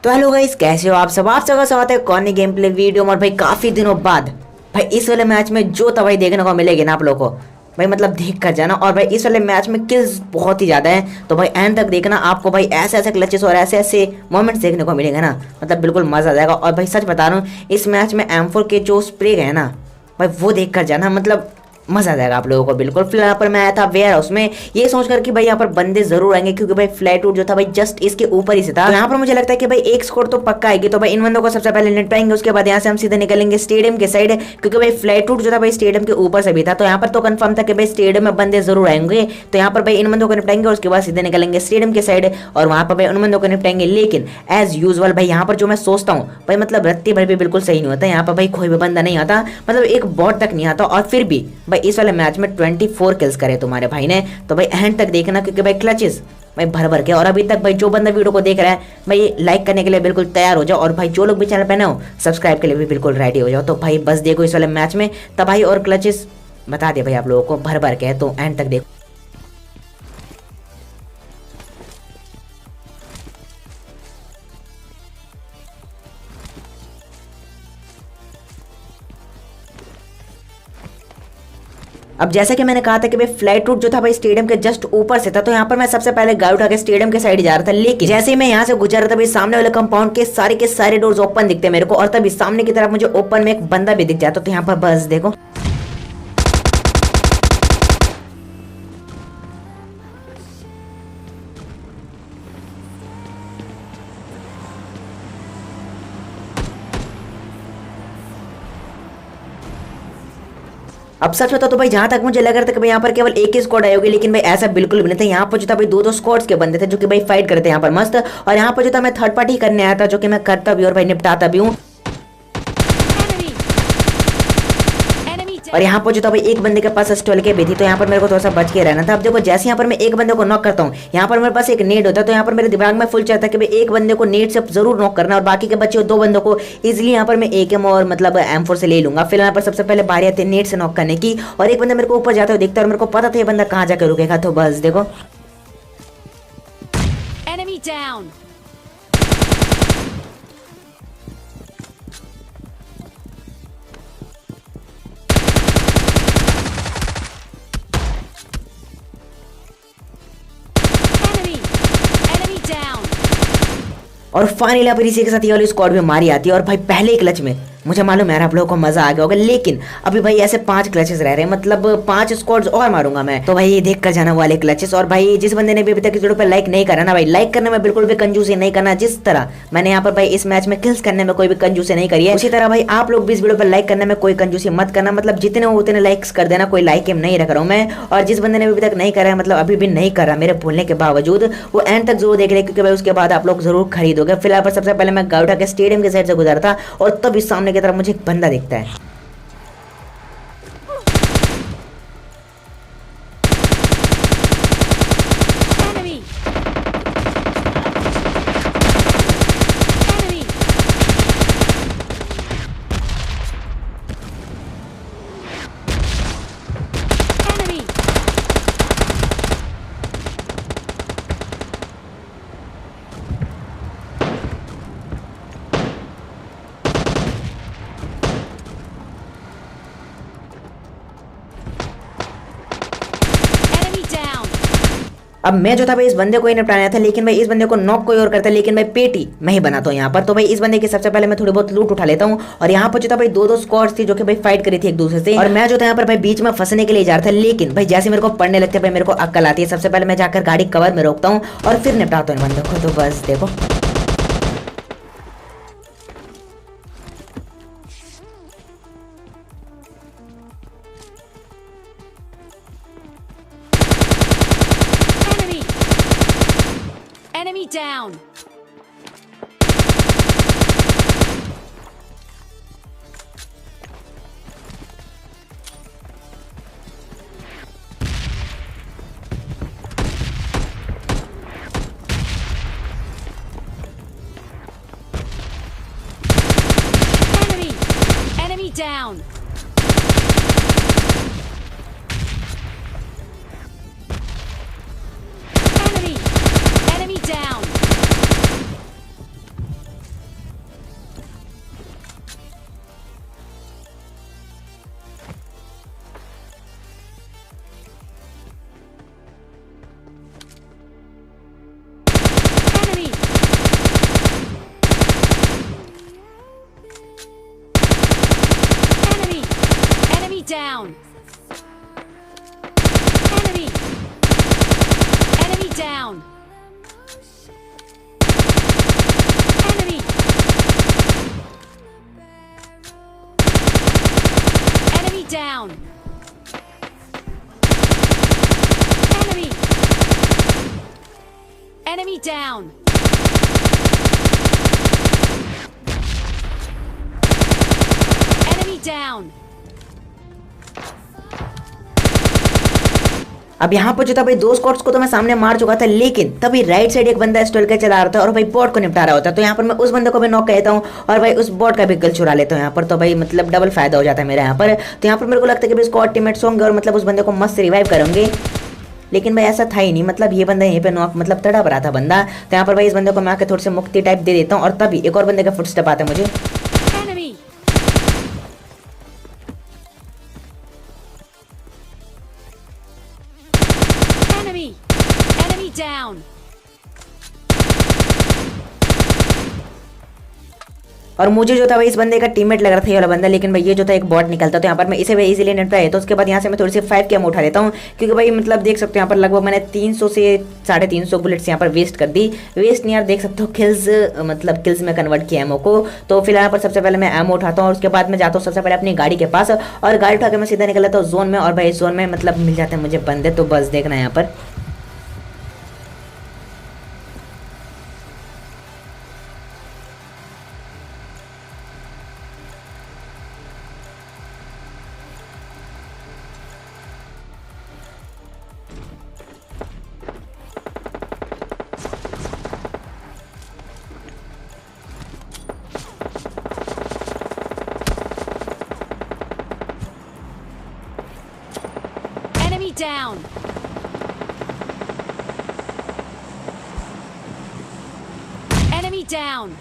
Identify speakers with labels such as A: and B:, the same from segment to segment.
A: तो hello guys, कैसे हो आप सब का स्वागत है कॉर्नी गेम प्ले वीडियो में। और भाई काफी दिनों बाद भाई इस वाले मैच में जो तबाही देखने को मिलेगी ना आप लोगों को, भाई मतलब देख कर जाना। और भाई इस वाले मैच में किल्स बहुत ही ज्यादा है, तो भाई एंड तक देखना। आपको भाई ऐसे ऐसे क्लचेस और ऐसे ऐसे मोमेंट्स देखने को मिलेंगे ना, मतलब बिल्कुल मजा आ जाएगा। और भाई सच बता रहा हूँ, इस मैच में M4 के जो स्प्रे गए ना भाई, वो देख कर जाना, मतलब मजा आ जाएगा आप लोगों को बिल्कुल। फिलहाल यहाँ पर मैं आया था वेयर हाउस में, ये सोचकर कि भाई यहाँ पर बंदे जरूर आएंगे, क्योंकि भाई फ्लैट वुड जो था भाई जस्ट इसके ऊपर ही से था। तो यहाँ पर मुझे लगता है कि भाई एक स्कोर तो पक्का आएगी। तो भाई इन बंदों को सबसे पहले निपटाएंगे, उसके बाद यहाँ से हम सीधे निकलेंगे स्टेडियम के साइड, क्योंकि भाई फ्लैट वुड जो था भाई स्टेडियम के ऊपर से भी था। तो यहाँ पर तो कंफर्म था कि भाई स्टेडियम में बंदे जरूर आएंगे। तो यहाँ पर भाई इन बंदों को निपटाएंगे, उसके बाद सीधे निकलेंगे स्टेडियम के साइड और वहां पर भाई उन बंदों को निपटाएंगे। लेकिन एज यूजुअल भाई यहाँ पर जो मैं सोचता हूँ भाई, मतलब रत्ती भर भी बिल्कुल सही नहीं होता। यहाँ पर भाई कोई भी बंदा नहीं आता, मतलब एक बॉट तक नहीं आता। और फिर भी भाई इस वाले मैच में 24 किल्स करे तुम्हारे भाई ने। तो भाई एंड तक देखना, क्योंकि भाई क्लचेस भाई भर भर के। और अभी तक भाई जो बंदा वीडियो को देख रहा है भाई, लाइक करने के लिए बिल्कुल तैयार हो जाओ। और भाई जो लोग भी चैनल पे ना हो, सब्सक्राइब के लिए भी बिल्कुल रेडी हो जाओ। तो भाई बस देखो इस वाले मैच में तबाही और क्लचेस बता दे भाई आप लोगों को भर भर के है, तो एंड तक देखो। अब जैसा कि मैंने कहा था कि भाई फ्लाइट रूट जो था भाई स्टेडियम के जस्ट ऊपर से था, तो यहाँ पर मैं सबसे पहले गाड़ी उठा के स्टेडियम के साइड जा रहा था। लेकिन जैसे ही मैं यहाँ से गुजर रहा था भाई, सामने वाले कंपाउंड के सारे डोर्स ओपन दिखते मेरे को। और तभी सामने की तरफ मुझे ओपन में एक बंदा भी दिख जाता। तो यहाँ पर बस देखो, अब सच बता तो भाई जहां तक मुझे लग रहा था कि भाई यहाँ पर केवल एक ही स्क्वाड आई होगी, लेकिन भाई ऐसा बिल्कुल भी नहीं था। यहाँ पर जो था भाई दो स्क्वाड्स के बंदे थे जो कि भाई फाइट करते यहाँ पर मस्त। और यहाँ पर जो था मैं थर्ड पार्टी करने आया था, जो कि मैं करता भी और भाई निपटाता भी हूँ। और यहाँ पर जो था भाई एक बंदे के पास स्टॉल के भी थी, तो यहाँ पर मेरे को थोड़ा सा बच के रहना था। अब देखो जैसे यहाँ पर मैं एक बंदे को नॉक करता हूँ, यहाँ पर मेरे पास एक नेट होता है, तो यहाँ पर मेरे दिमाग में फुल चलता है कि भाई एक बंदे को नेट से जरूर नॉक करना, और बाकी के बच्चे दो बंदों को इजिली यहाँ पर मैं AK और मतलब M4 से ले लूंगा। फिर यहाँ पर सबसे पहले बारी आती है नेट से नॉक करने की। और एक बंदा मेरे को ऊपर जाता हुआ दिखता है, और मेरे को पता था ये बंदा कहाँ जाकर रुकेगा। तो बस देखो,
B: Enemy down. Enemy down.
A: और फाइनली यहाँ पर इसी के साथ ये वाली स्क्वाड भी मारी आती है। और भाई पहले ही क्लच में मुझे मालूम है आप लोगों को मजा आ गया होगा, लेकिन अभी भाई ऐसे 5 क्लचेस रह रहे हैं, मतलब 5 स्क्वाड्स और मारूंगा मैं। तो भाई ये देख कर जाना वाले क्लचेस। और भाई जिस बंदे ने भी अभी तक इस वीडियो पे लाइक नहीं करा ना भाई, लाइक करने में बिल्कुल भी कंजूसी नहीं करना। जिस तरह मैंने यहाँ पर भाई इस मैच में किल्स करने में कोई भी कंजूसी नहीं करी है, उसी तरह भाई आप लोग भी इस वीडियो पर लाइक करने में कोई कंजूसी मत करना। मतलब जितने हो उतने लाइक्स कर देना, कोई लाइक एम नहीं रख रहा हूँ मैं। और जिस बंदे ने अभी तक नहीं करा है, मतलब अभी भी नहीं करा मेरे भूलने के बावजूद, वो एंड तक जरूर देख रहे, क्योंकि भाई उसके बाद आप लोग जरूर खरीदोगे। फिलहाल पर सबसे पहले मैं गाड़ी उठा के स्टेडियम के साइड से गुजरा था, और तब इस सामने की तरफ मुझे एक बंदा दिखता है।
B: Enemy. Enemy. Enemy. Enemy down.
A: अब मैं जो था भाई इस बंदे को ही निपटाना था, लेकिन भाई इस बंदे को नॉक कोई और करता है, लेकिन भाई पेटी मैं ही बनाता हूँ यहाँ पर। तो भाई इस बंदे की सबसे पहले मैं थोड़ी बहुत लूट उठा लेता हूँ। और यहाँ पर जो था भाई दो स्क्वाड्स थी जो कि भाई फाइट करी थी एक दूसरे से, और मैं जो था यहाँ पर भाई बीच में फंसने के लिए जा रहा था। लेकिन भाई जैसे मेरे को पढ़ने लगते भाई मेरे को अक्ल आती है। सबसे पहले मैं जाकर गाड़ी कवर में रोकता हूँ और फिर निपटाता हूँ इन बंदों को। तो बस देखो,
B: Enemy. Enemy down. Enemy. Enemy down. Enemy. Enemy down. Enemy down. Enemy down.
A: अब यहाँ पर जो था भाई 2 स्क्वाड्स को तो मैं सामने मार चुका था, लेकिन तभी राइट साइड एक बंदा स्टॉल के चला रहा था और भाई बॉट को निपटा रहा होता। तो यहाँ पर मैं उस बंदे को भी नॉक कहता हूँ और भाई उस बॉट का भी किल चुरा लेता हूँ यहाँ पर। तो भाई मतलब डबल फायदा हो जाता है मेरा यहाँ पर। तो यहाँ पर मेरे को लगता है कि भाई स्क्वाड टीममेट्स होंगे और मतलब उस बंदे को मस्त रिवाइव करेंगे, लेकिन भाई ऐसा था ही नहीं। मतलब ये बंदा यहीं पे नॉक मतलब तड़प रहा था बंदा। तो यहाँ पर भाई इस बंदे को मैं आके थोड़ी सी मुक्ति टाइप दे देता हूँ और तभी एक और बंदे का फुटस्टेप आता है मुझे।
B: Enemy. Enemy. Enemy down.
A: और मुझे जो था भाई इस बंदे का टीममेट लग रहा था ये वाला बंदा, लेकिन भाई ये जो था एक बॉट निकलता। तो यहाँ पर मैं इसे भाई इजीली निपटाया। तो उसके बाद यहाँ से मैं थोड़ी सी 5 की एमो उठा लेता हूँ, क्योंकि भाई मतलब देख सकते हो यहाँ पर लगभग मैंने 300 से 350 बुलेट्स यहाँ पर वेस्ट कर दी। वेस्ट नहीं यार, देख सकते हो किल्स, मतलब किल्स में कन्वर्ट किया एमो को। तो फिलहाल यहाँ पर सबसे पहले मैं एमो उठाता हूँ और उसके बाद मैं जाता हूँ सबसे पहले अपनी गाड़ी के पास और गाड़ी उठा के मैं सीधा निकल जाता हूँ जोन में। और भाई जोन में मतलब मिल जाते हैं मुझे बंदे, तो बस देखना यहाँ पर।
B: Enemy down. Enemy down.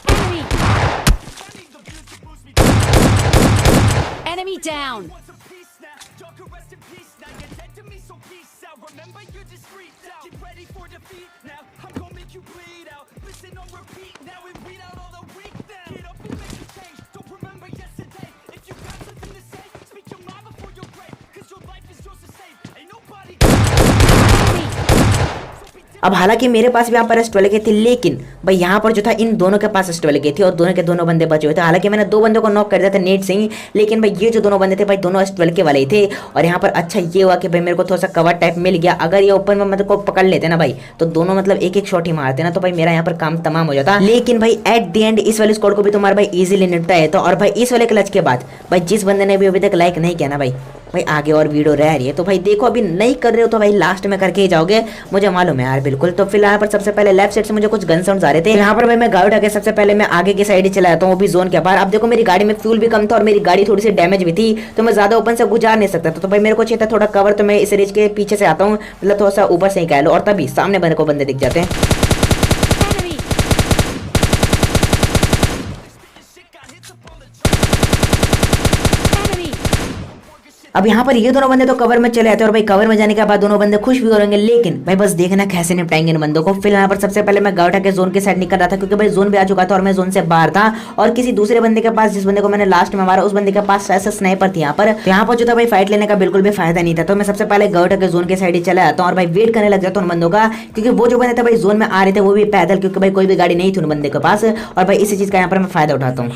B: Enemy. Enemy down.
A: अब हालांकि मेरे पास भी यहाँ पर एस12 के थे, लेकिन भाई यहाँ पर जो था इन दोनों के पास एस12 के थे और दोनों के दोनों बंदे बचे हुए थे। हालांकि मैंने 2 बंदों को नॉक कर दिया था नेट से ही, लेकिन भाई ये जो दोनों बंदे थे भाई दोनों एस12 के वाले ही थे। और यहाँ पर अच्छा ये हुआ कि भाई मेरे को थोड़ा सा कवर टाइप मिल गया। अगर ये ओपन में मतलब को पकड़ लेते ना भाई, तो दोनों मतलब एक एक शॉट ही मारते ना, तो भाई मेरा यहाँ पर काम तमाम हो जाता। लेकिन भाई एट द एंड इस वाले स्क्वाड को भी तुम्हारा भाई इजीली निपटा है। तो और भाई इस वाले क्लच के बाद भाई जिस बंदे ने भी अभी तक लाइक नहीं किया ना भाई आगे और वीडियो रह रही है, तो भाई देखो अभी नहीं कर रहे हो तो भाई लास्ट में करके ही जाओगे, मुझे मालूम है यार बिल्कुल। तो फिलहाल यहाँ पर सबसे पहले लेफ्ट साइड से मुझे कुछ गन साउंड्स आ रहे थे। यहाँ पर भाई मैं गाड़ी उठा के सबसे पहले मैं आगे की साइड ही चला जाता हूँ, वो भी जोन के बाहर। अब देखो मेरी गाड़ी में फ्यूल भी कम था और मेरी गाड़ी थोड़ी सी डैमेज भी थी, तो मैं ज्यादा ओपन से गुजार नहीं सकता था। तो भाई मेरे को चाहिए था थोड़ा कवर, तो मैं इस रिज के पीछे से आता हूँ, मतलब थोड़ा सा ऊपर से ही कह लो। और तभी सामने मेरे को बंदे दिख जाते हैं।
B: Enemy. Enemy.
A: अब यहाँ पर ये दोनों बंदे तो कवर में चले आते हैं और भाई कवर में जाने के बाद दोनों बंदे खुश भी हो रहेंगे, लेकिन भाई बस देखना कैसे निपटाएंगे इन बंदों को। फिलहाल यहाँ पर सबसे पहले मैं गाउटा के जोन के साइड निकल रहा था, क्योंकि भाई जोन भी आ चुका था और मैं जोन से बाहर था। और किसी दूसरे बंदे के पास, जिस बंदे को मैंने लास्ट में मारा, उस बंदे के पास ऐसा स्नाइपर थी यहाँ पर। तो यहाँ पर जो था भाई फाइट लेने का बिल्कुल भी फायदा नहीं था। तो मैं सबसे पहले गाउटा के जोन के साइड ही चला जाता हूँ और भाई वेट करने लग जाता हूँ उन बंदों का, क्योंकि वो जो बंदे थे भाई जोन में आ रहे थे वो भी पैदल, क्योंकि भाई कोई भी गाड़ी नहीं थी उन बंदे के पास। और भाई इसी चीज का यहाँ पर मैं फायदा उठाता हूँ।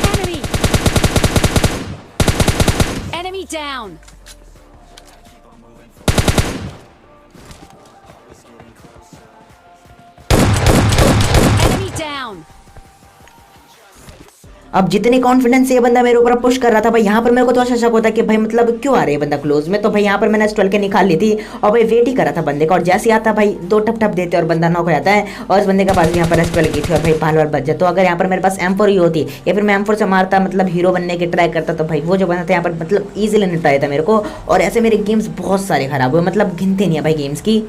B: Enemy. Enemy down. Enemy down.
A: अब जितनी कॉन्फिडेंस से ये बंदा मेरे ऊपर पुश कर रहा था भाई, यहाँ पर मेरे को थोड़ा सा शक होता कि भाई मतलब क्यों आ रहा है बंदा क्लोज में। तो भाई यहाँ पर मैंने एस12 के निकाल ली थी और भाई वेट ही करा था बंदे का, और जैसे आता भाई 2 टप टप देते और बंदा नॉक हो जाता है। और इस बंदे के पास भी यहाँ पर एस12 की थी और भाई बाल बाल बच जाए। तो अगर यहाँ पर मेरे पास M4 ही होती या फिर मैं M4 से मारता, मतलब हीरो बनने की ट्राई करता, तो भाई वो जो बंदा था यहाँ पर मतलब ईजिली निपटाया था मेरे को। और ऐसे मेरे गेम्स बहुत सारे खराब हुए, मतलब गिनते नहीं है भाई गेम्स की।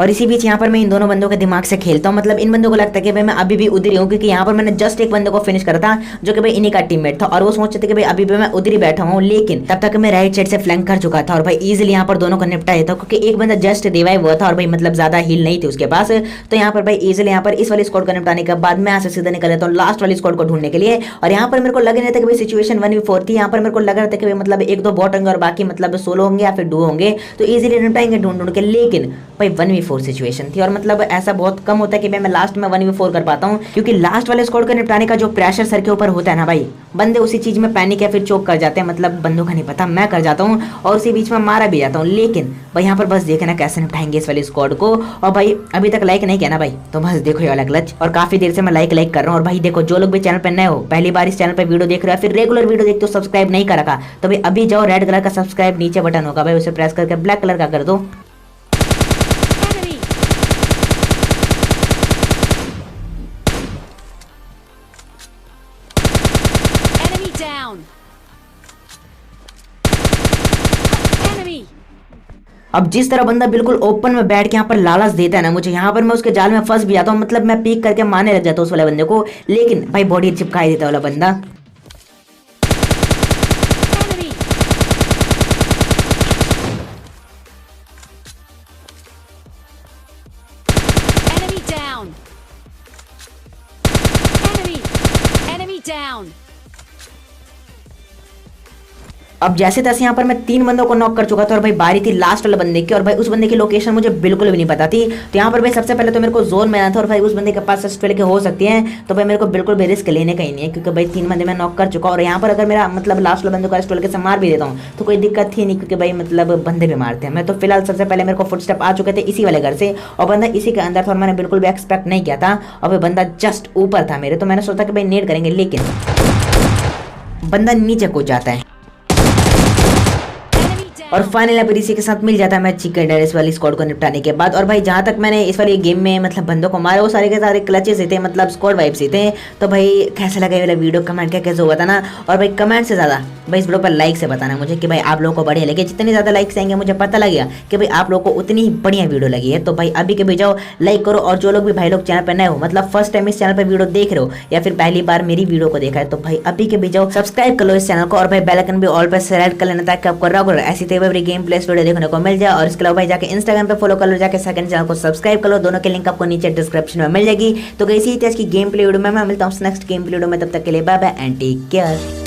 A: और इसी बीच यहाँ पर मैं इन दोनों बंदों के दिमाग से खेलता हूँ। मतलब इन बंदों को लगता है कि भाई मैं अभी भी उधर ही हूँ, क्योंकि यहाँ पर मैंने जस्ट एक बंदे को फिनिश करा था जो कि भाई इन्हीं का टीममेट था, और वो सोचते थे कि भाई अभी भी मैं उधर ही बैठा हूँ। लेकिन तब तक मैं राइट साइड से फ्लैंक कर चुका था और भाई इजीली यहाँ पर दोनों को निपटा देता, क्योंकि एक बंदा जस्ट रिवाइव हुआ था और भाई मतलब ज्यादा हील नहीं थी उसके पास। तो यहाँ पर भाई इजीली यहाँ पर इस वाली स्क्वाड को निपटाने के बाद मैं यहाँ से सीधा निकल जाता हूँ लास्ट वाली स्क्वाड को ढूंढने के लिए। और यहाँ पर मेरे को लग नहीं था कि भाई सिचुएशन 1v4 थी। यहाँ पर मेरे को लग रहा था कि भाई मतलब एक दो बॉट होंगे और बाकी मतलब सोलो होंगे या फिर डुओ होंगे, तो इजीली निपटाएंगे ढूंढ ढूंढ के। लेकिन भाई 1v4 सिचुएशन थी, और मतलब ऐसा बहुत कम होता है कि मैं लास्ट में 1v4 कर पाता हूँ, क्योंकि लास्ट वाले स्क्वाड को निपटाने का जो प्रेशर सर के ऊपर होता है ना भाई, बंदे उसी चीज में पैनिक या फिर चोक कर जाते हैं। मतलब बंदों का नहीं पता, मैं कर जाता हूँ और उसी बीच में मारा भी जाता हूँ। लेकिन भाई यहाँ पर बस देखना कैसे निपटाएंगे इस वाली स्क्वाड को। और भाई अभी तक लाइक नहीं किया ना भाई, तो बस देखो ये वाला क्लच। और काफी देर से मैं लाइक कर रहा हूँ। और भाई देखो, जो लोग भी चैनल पर नए हो, पहली बार इस चैनल पर वीडियो देख रहे हो, फिर रेगुलर वीडियो देखते हो, सब्सक्राइब नहीं कर रखा, तो भाई अभी जाओ, रेड कलर का सब्सक्राइब नीचे बटन होगा भाई, उसे प्रेस करके ब्लैक कलर का कर दो।
B: Enemy. Enemy down. Enemy.
A: अब जिस तरह बंदा बिल्कुल ओपन में बैठ के यहाँ पर लालच देता है ना मुझे, यहाँ पर मैं उसके जाल में फंस भी जाता हूँ। मतलब मैं पीक करके मारने लग जाता हूँ उस वाले बंदे को, लेकिन भाई बॉडी चिपका ही देता वाला बंदा।
B: Enemy. Enemy down. Enemy. Enemy down.
A: अब जैसे तैसे यहाँ पर मैं 3 बंदों को नॉक कर चुका था और भाई बारी थी लास्ट वाले बंदे की। और भाई उस बंदे की लोकेशन मुझे बिल्कुल भी नहीं पता थी। तो यहाँ पर भाई सबसे पहले तो मेरे को जोन में आना था, और भाई उस बंदे के पास स्पेल के हो सकती हैं, तो भाई मेरे को बिल्कुल भी रिस्क लेने का ही नहीं है, क्योंकि भाई 3 बंदे मैं नॉक कर चुका। और यहाँ पर अगर मेरा मतलब लास्ट वाले बंदे को स्पेल के से मार भी देता हूँ तो कोई दिक्कत थी नहीं, क्योंकि भाई मतलब बंदे भी मारते हैं। मैं तो फिलहाल सबसे पहले मेरे को फुटस्टेप आ चुके थे इसी वाले घर से, और बंदा इसी के अंदर था, और मैंने बिल्कुल भी एक्सपेक्ट नहीं किया था। और भाई बंदा जस्ट ऊपर था मेरे, तो मैंने सोचा कि भाई नेट करेंगे, लेकिन बंदा नीचे कूद जाता है। और फाइनल यहाँ पर इसी के साथ मिल जाता है मैं चिकन डिनर वाली स्क्वाड को निपटाने के बाद। और भाई जहाँ तक मैंने इस वाली गेम में मतलब बंदों को मारा, वो सारे के सारे क्लचेस ही थे, मतलब स्क्वाड वाइब्स ही थे। तो भाई कैसा लगा ये वाला वीडियो, कमेंट करके कैसे हुआ था ना। और भाई कमेंट से ज़्यादा भाई इस वीडियो पर लाइक से बताना मुझे कि भाई आप लोगों को बढ़िया लगे। जितने ज़्यादा लाइक्स आएंगे मुझे पता लगेगा कि भाई आप लोगों को उतनी ही बढ़िया वीडियो लगी है। तो भाई अभी के भी जाओ लाइक करो। और जो लोग भी भाई लोग चैनल पर नए हो, मतलब फर्स्ट टाइम इस चैनल पर वीडियो देख रहे हो या फिर पहली बार मेरी वीडियो को देखा है, तो भाई अभी के भी जाओ सब्सक्राइब कर लो इस चैनल को, और भाई बेल आइकन भी ऑल पर सेलेक्ट कर लेना, ताकि आपको रेगुलर ऐसी गेम प्लेस वीडियो देखने को मिल जाए। और इसके अलावा भाई जाके इंस्टाग्राम पे फॉलो कर लो, जाके सेकंड चैनल को सब्सक्राइब कर लो, दोनों के लिंक आपको नीचे डिस्क्रिप्शन में मिल जाएगी। तो इसी तरह की गेम प्ले वीडियो में मैं मिलता हूँ नेक्स्ट गेम प्ले वीडियो में, तब तक के लिए bye bye and take care.